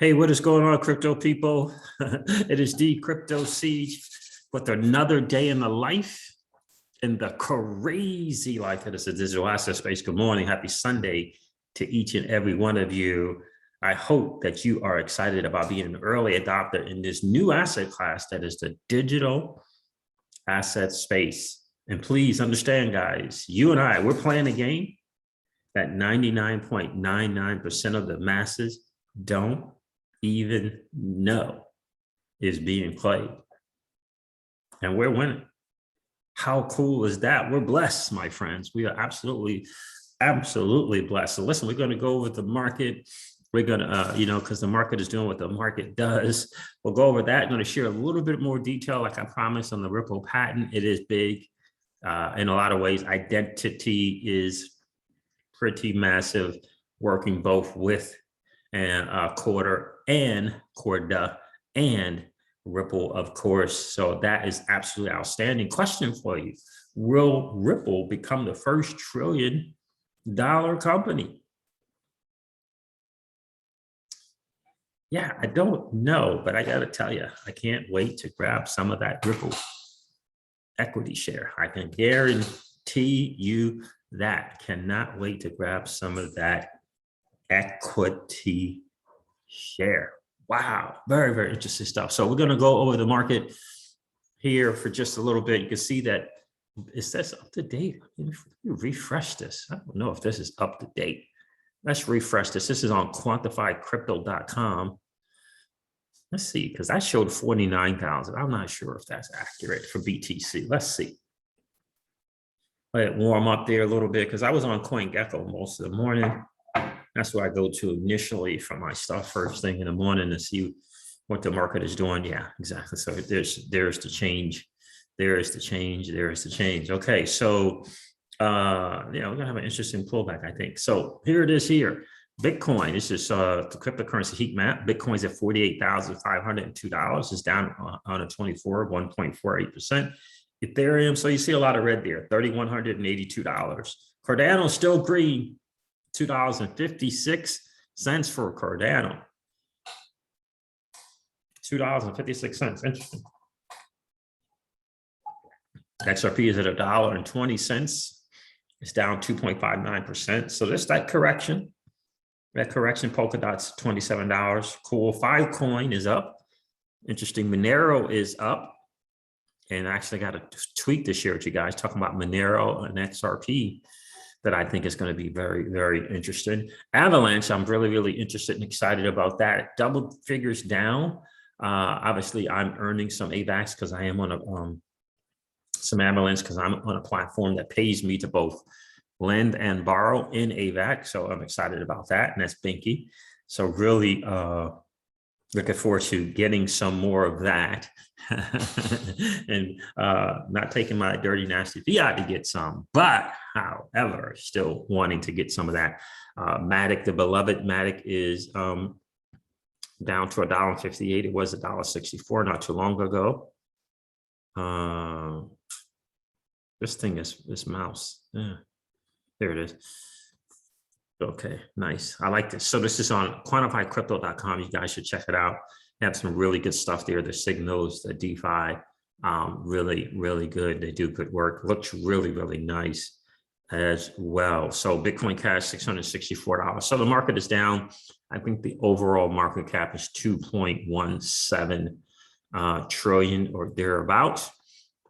Hey, what is going on, crypto people? It is the Crypto Siege with another day in the life, in the crazy life that is the digital asset space. Good morning, happy Sunday to each and every one of you. I hope that you are excited about being an early adopter in this new asset class that is the digital asset space. And please understand, guys, you and I, we're playing a game that 99.99% of the masses don't even know is being played. And we're winning. How cool is that? We're blessed, my friends. We are absolutely blessed. So listen, we're going to go over the market. We're going to, because the market is doing what the market does. We'll go over that. I'm going to share a little bit more detail, like I promised, on the Ripple patent. It is big in a lot of ways. Identity is pretty massive, working both with and Corda and Ripple, of course. So that is absolutely outstanding. Question for you: will Ripple become the first $1 trillion company? Yeah, I don't know, but I got to tell you, I can't wait to grab some of that Ripple equity share. I can guarantee you that. Cannot wait to grab some of that equity share. Wow, very, very interesting stuff. So we're going to go over the market here for just a little bit. You can see that it says up to date. Let me refresh this. I don't know if this is up to date. Let's refresh this. This is on quantifycrypto.com. Let's see, because I showed 49,000. I'm not sure if that's accurate for BTC. Let's see. Let it warm up there a little bit, because I was on CoinGecko most of the morning. That's where I go to initially for my stuff first thing in the morning to see what the market is doing. Yeah, exactly. So there's the change. There is the change. Okay, so we're gonna have an interesting pullback, I think. So here it is here. Bitcoin, this is the cryptocurrency heat map. Bitcoin's at $48,502. It's down on a 24, 1.48%. Ethereum, so you see a lot of red there, $3,182. Cardano's still green, $2.56 for Cardano. $2.56, interesting. XRP is at $1.20. It's down 2.59%. So there's that correction. That correction, Polkadot's $27. Cool. Filecoin is up. Interesting. Monero is up. And I actually got a tweet to share with you guys talking about Monero and XRP that I think is going to be very, very interesting. Avalanche, I'm really, really interested and excited about that. Double figures down. Obviously, I'm earning some AVAX because I am on some Avalanche because I'm on a platform that pays me to both lend and borrow in AVAX. So I'm excited about that. And that's Binky. So really looking forward to getting some more of that and not taking my dirty, nasty fiat to get some, but however, still wanting to get some of that. Matic, the beloved Matic, is down to $1.58. It was $1.64 not too long ago. This thing is this mouse. Yeah, there it is. Okay, nice. I like this. So this is on quantifycrypto.com. You guys should check it out. They have some really good stuff there. The signals, the DeFi, really, really good. They do good work. Looks really, really nice as well. So Bitcoin Cash, $664. So the market is down. I think the overall market cap is 2.17 trillion or thereabouts.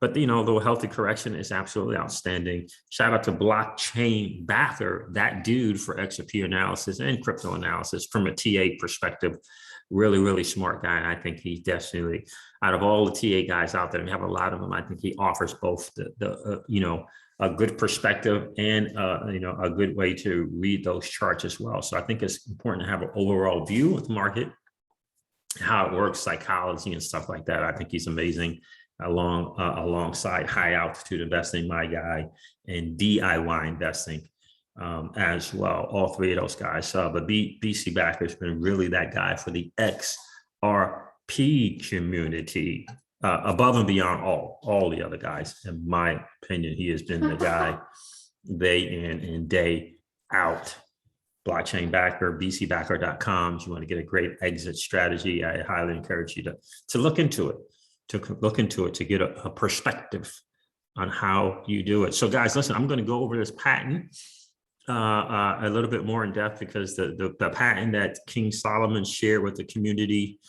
But, the healthy correction is absolutely outstanding. Shout out to Blockchain Backer, that dude, for XRP analysis and crypto analysis from a TA perspective. Really, really smart guy. And I think he's definitely, out of all the TA guys out there, and we have a lot of them, I think he offers both a good perspective and, a good way to read those charts as well. So I think it's important to have an overall view of the market, how it works, psychology and stuff like that. I think he's amazing. Alongside high altitude investing, my guy, and DIY investing as well. All three of those guys. But BC Backer has been really that guy for the XRP community, above and beyond all the other guys. In my opinion, he has been the guy day in and day out. blockchain backer, bcbacker.com. If you want to get a great exit strategy, I highly encourage you to look into it, to get a perspective on how you do it. So guys, listen, I'm going to go over this patent a little bit more in depth, because the patent that King Solomon shared with the community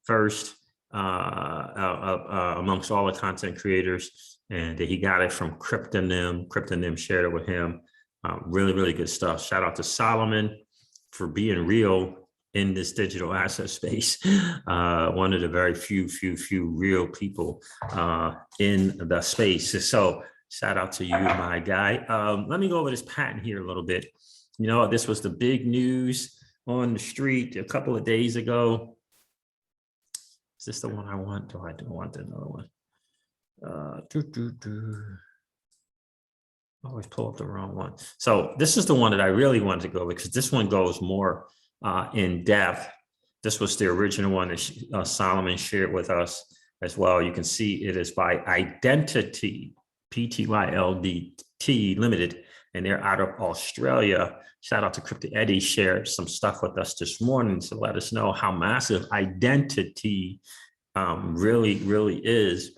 first, amongst all the content creators, and he got it from Cryptonym. Cryptonym shared it with him. Really, really good stuff. Shout out to Solomon for being real in this digital asset space. One of the very few real people in the space. So shout out to you, my guy. Let me go over this patent here a little bit. You know, this was the big news on the street a couple of days ago. Is this the one I want? Or I don't want another one. Always pull up the wrong one. So this is the one that I really wanted to go with, because this one goes more in depth. This was the original one that Solomon shared with us as well. You can see it is by Identitii, PTYLDT Limited, and they're out of Australia. Shout out to Crypto Eddie, shared some stuff with us this morning to let us know how massive Identitii really is.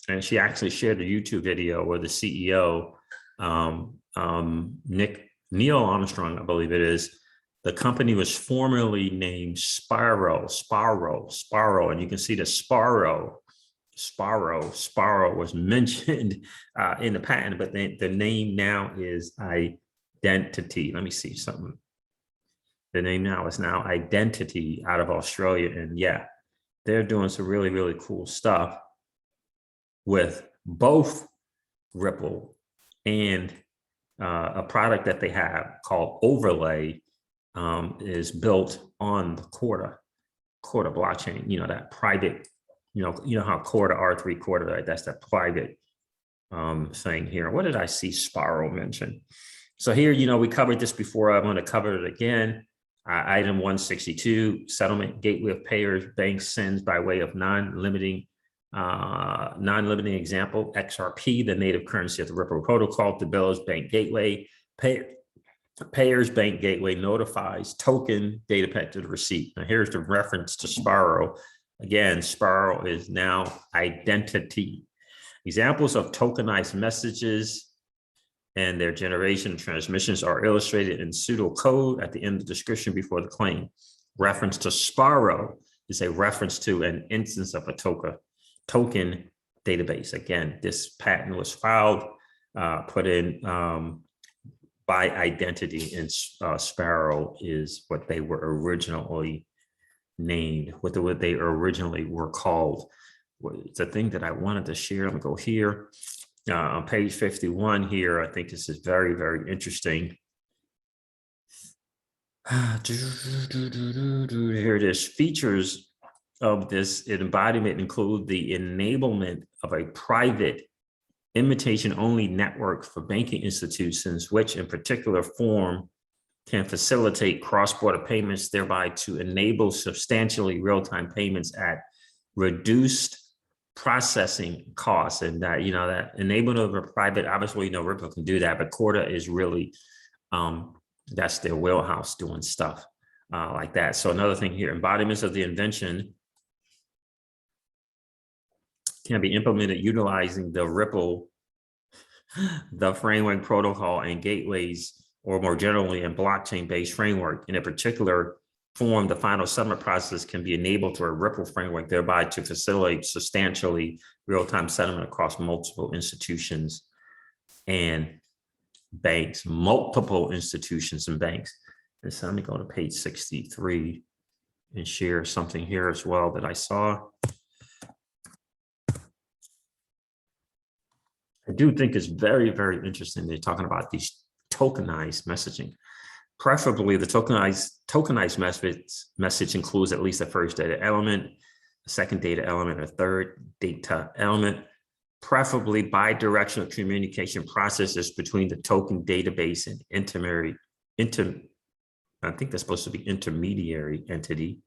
And she actually shared a YouTube video where the CEO, Neil Armstrong, I believe it is, the company was formerly named Sparrow, and you can see the Sparrow was mentioned in the patent, but the name now is Identitii. Let me see something. The name now is Identitii, out of Australia, and yeah, they're doing some really cool stuff with both Ripple and a product that they have called Overlay, is built on the Corda blockchain. You know, that private, you know how Corda, R3 Corda, right? That's that private thing here. What did I see Sparrow mention? So here, you know, we covered this before. I'm going to cover it again. Item 162, settlement gateway of payers, bank sends by way of non-limiting example, XRP, the native currency of the Ripple protocol, the bills bank gateway, payers bank gateway notifies token data packet to the receipt. Now here's the reference to Sparrow. Again, Sparrow is now Identitii. Examples of tokenized messages and their generation and transmissions are illustrated in pseudocode at the end of the description before the claim. Reference to Sparrow is a reference to an instance of a token database. Again, this patent was filed, put in by Identitii, and Sparrow is what they were originally named, what they originally were called. It's a thing that I wanted to share. I'm gonna go here. On page 51 here, I think this is very interesting. Here it is. Features of this embodiment include the enablement of a private invitation-only network for banking institutions, which in particular form can facilitate cross-border payments, thereby to enable substantially real-time payments at reduced processing costs. And that, you know, that enablement of a private, obviously, you know, Ripple can do that, but Corda is really, that's their wheelhouse, doing stuff like that. So another thing here, embodiments of the invention can be implemented utilizing the Ripple, the framework protocol and gateways, or more generally in blockchain-based framework. In a particular form, the final settlement process can be enabled through a Ripple framework, thereby to facilitate substantially real-time settlement across multiple institutions and banks, multiple institutions and banks. And so let me go to page 63 and share something here as well that I saw. I do think it's very interesting. They're talking about these tokenized messaging. Preferably, the tokenized message includes at least a first data element, a second data element, a third data element, preferably bi-directional communication processes between the token database and I think that's supposed to be intermediary entity,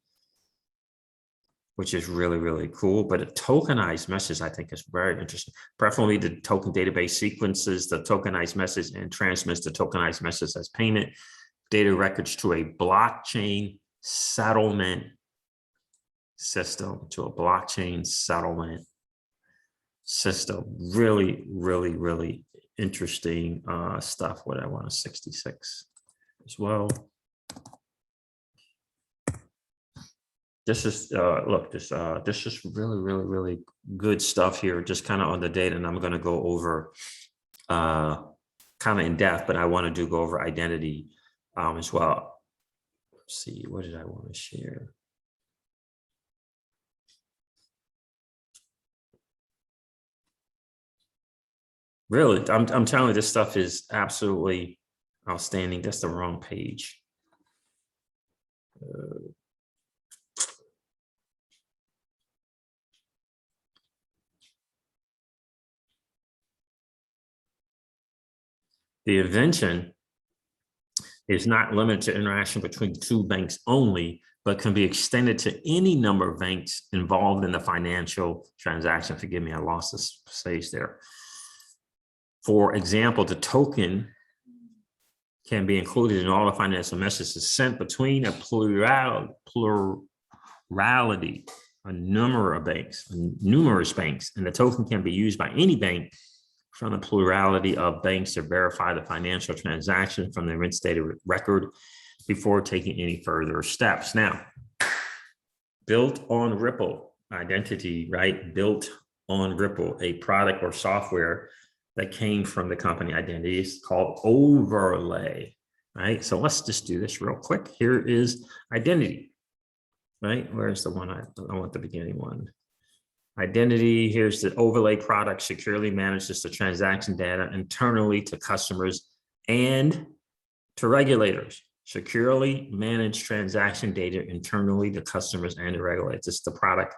which is really cool. But a tokenized message, I think, is very interesting. Preferably, the token database sequences the tokenized message and transmits the tokenized message as payment. data records to a blockchain settlement system, Really, really, really interesting stuff. What I want, 66 as well. This is look, this is really, really, really good stuff here, just kind of on the data, and I'm going to go over kind of in depth, but I want to go over identity as well. Let's see, what did I want to share? Really, I'm telling you, this stuff is absolutely outstanding. That's the wrong page. The invention is not limited to interaction between two banks only, but can be extended to any number of banks involved in the financial transaction. Forgive me, I lost this page there. For example, the token can be included in all the financial messages sent between a plurality, a number of banks, numerous banks, and the token can be used by any bank from the plurality of banks to verify the financial transaction from the events data record before taking any further steps. Now, built on Ripple identity, right? Built on Ripple, a product or software that came from the company identity is called overlay, right? So let's just do this real quick. Here is identity, right? Where's the one I want the beginning one? Identity, here's the overlay product, securely manages the transaction data internally to customers and to regulators. Securely manage transaction data internally to customers and to regulators. This, the product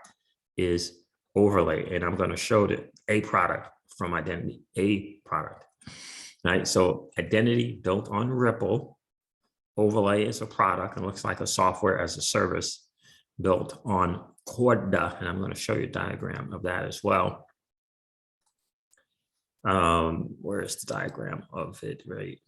is overlay, and I'm going to show a product from identity, a product, right? So identity built on Ripple, overlay is a product. It looks like a software as a service built on Corda, and I'm going to show you a diagram of that as well. Where is the diagram of it, right?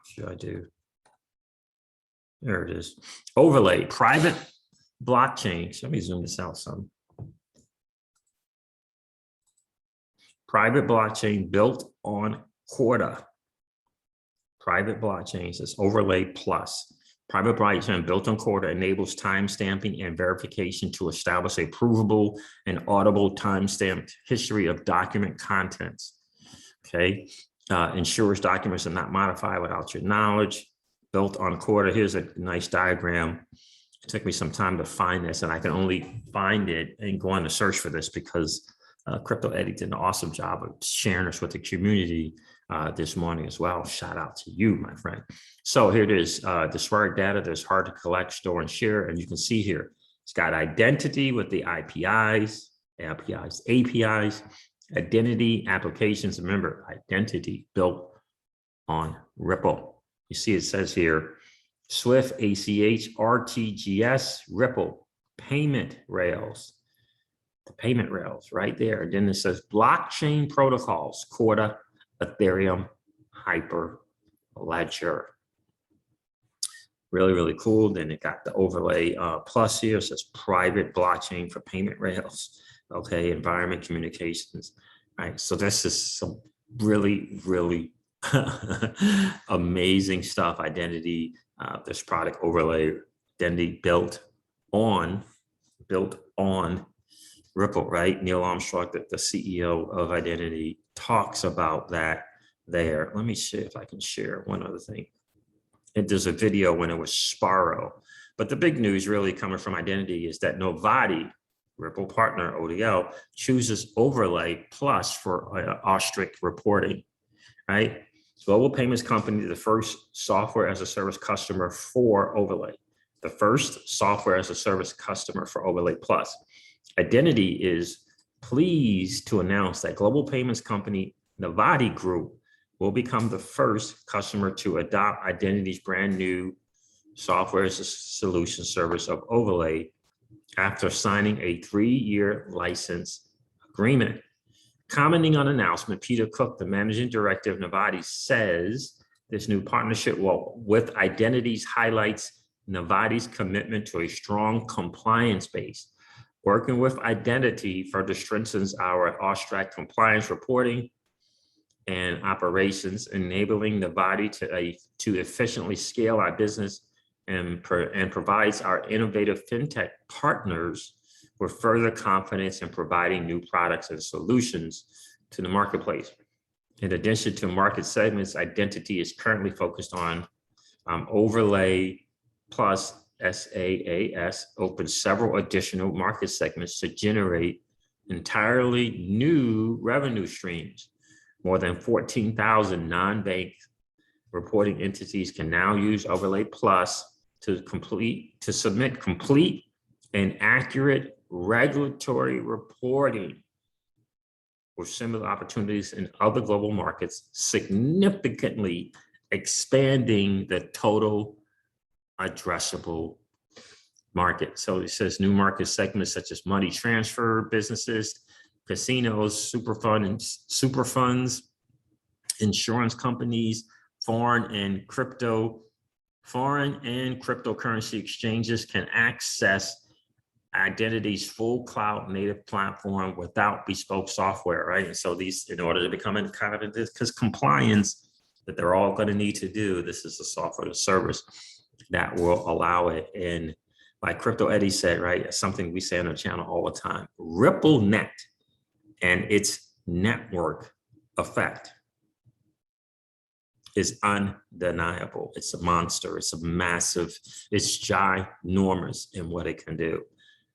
Should I do? There it is. Overlay, private blockchain. So let me zoom this out some. Private blockchain built on Corda. Private blockchain says overlay plus. Private blockchain built on Corda enables timestamping and verification to establish a provable and audible timestamped history of document contents. Okay. Ensures documents are not modified without your knowledge. Built on Corda. Here's a nice diagram. It took me some time to find this, and I can only find it and go on to search for this because Crypto Eddie did an awesome job of sharing this with the community this morning as well. Shout out to you, my friend. So here it is. Disparate data that's hard to collect, store, and share. And you can see here, it's got identity with the APIs, identity applications. Remember, identity built on Ripple. You see, it says here, Swift, ACH, RTGS, Ripple, payment rails. The payment rails right there. And then it says blockchain protocols, Corda, Ethereum, Hyperledger. Really, really cool. Then it got the overlay plus here. It says private blockchain for payment rails. Okay, environment communications. All right, so this is some really, really amazing stuff. Identity, this product overlay, identity built on Ripple, right? Neil Armstrong, the CEO of Identity, talks about that there. Let me see if I can share one other thing. There's a video when it was Sparrow, but the big news really coming from Identity is that Novatti, Ripple partner ODL, chooses overlay plus for AUSTRAC reporting, right? Global payments company, the first software as a service customer for overlay, the first software as a service customer for overlay plus. Identity is pleased to announce that global payments company Novatti Group will become the first customer to adopt Identity's brand new software as a solution service of Overlay after signing a 3-year license agreement. Commenting on the announcement, Peter Cook, the managing director of Novatti, says this new partnership with Identities highlights Novatti's commitment to a strong compliance base. Working with Identity further strengthens our AUSTRAC compliance reporting and operations, enabling Novatti to efficiently scale our business and provides our innovative fintech partners with further confidence in providing new products and solutions to the marketplace. In addition to market segments, Identity is currently focused on Overlay plus SaaS, opens several additional market segments to generate entirely new revenue streams. More than 14,000 non-bank reporting entities can now use Overlay Plus to submit complete and accurate regulatory reporting, with similar opportunities in other global markets, significantly expanding the total addressable market. So it says new market segments such as money transfer businesses, casinos, super funds, insurance companies, foreign and cryptocurrency exchanges can access Identity's full cloud native platform without bespoke software, right? And so these, in order to become in kind of this compliance that they're all going to need to do, this is a software as a service that will allow it. And like Crypto Eddie said, right, something we say on our channel all the time, Ripplenet and its network effect is undeniable. It's a monster. It's a massive, it's ginormous in what it can do.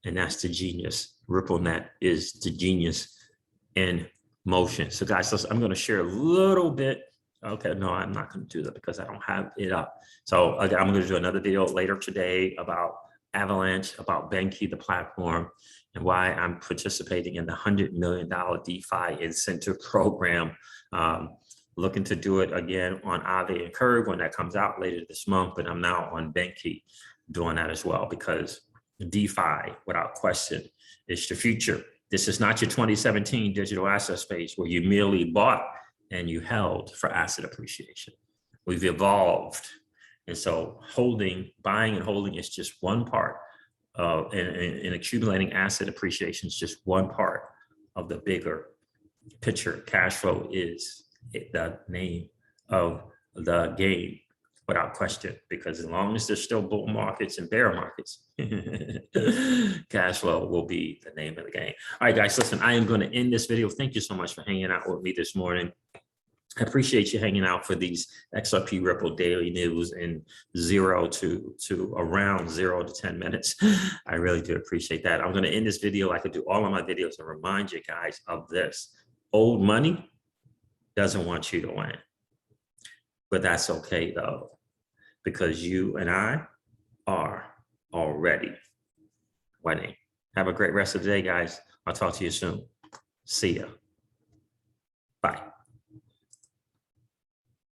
And that's the genius. Ripplenet is the genius in motion. So guys, I'm going to share a little bit. Okay, no, I'm not going to do that because I don't have it up. So again, I'm going to do another video later today about Avalanche, about Banky, the platform, and why I'm participating in the $100 million DeFi incentive program. Looking to do it again on Aave and Curve when that comes out later this month, but I'm now on Banky doing that as well, because DeFi, without question, is the future. This is not your 2017 digital asset space where you merely bought and you held for asset appreciation. We've evolved. And so buying and holding is just one part of, and accumulating asset appreciation is just one part of the bigger picture. Cash flow is the name of the game, without question, because as long as there's still bull markets and bear markets, cash flow will be the name of the game. All right, guys, listen, I am going to end this video. Thank you so much for hanging out with me this morning. I appreciate you hanging out for these XRP Ripple daily news in 0 to around 0 to 10 minutes. I really do appreciate that. I'm going to end this video like I do all of my videos and remind you guys of this. Old money doesn't want you to win, but that's okay though, because you and I are already winning. Have a great rest of the day, guys. I'll talk to you soon. See ya. Bye.